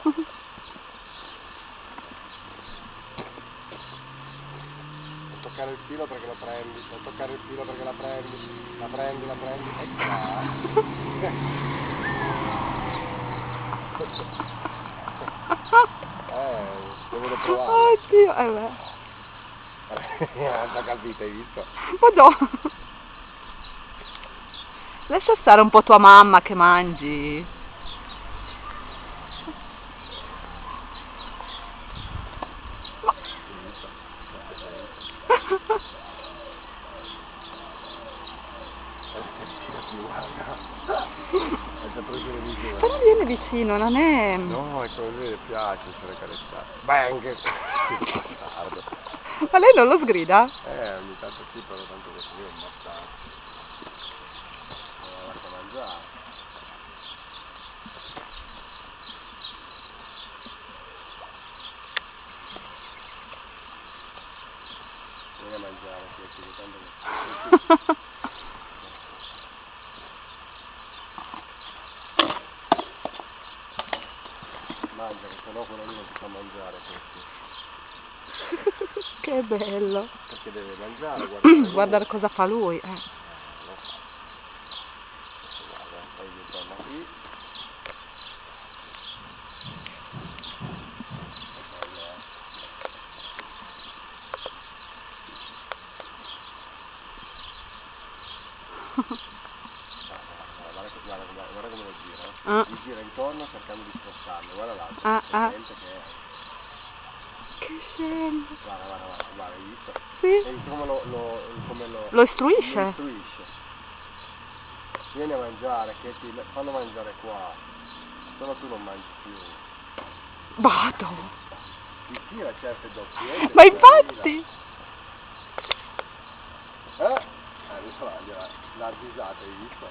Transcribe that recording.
Non toccare il filo perché lo prendi, non toccare il filo perché la prendi, e qua. Devo provare. Oddio, beh. L'ha capito, hai visto? Madonna. Lascia stare un po' tua mamma che mangi. Però viene vicino, non è... No, è come lui le piace essere carezzato. Bang! Bastardo. Ma lei non lo sgrida? Ogni tanto sì, però tanto questo qui è un bastardo. Non la lascia mangiare. Vieni a mangiare, che tanto... Mangia, che sennò quello lì non ti fa mangiare questo. Che bello. Perché deve mangiare, guardare. Guardare cosa fa lui. Lo fa. Guarda, poi gli torna qui. Guarda come lo gira. Gli gira intorno cercando di spostarlo. Guarda l'altro. Che scemo. Guarda, hai visto? Sì. E come Lo istruisce? Lo istruisce. Vieni a mangiare, che fanno mangiare qua. Solo tu non mangi più. Vado. Ti tira certe doppiette. Ma infatti. Adesso la risata, hai visto?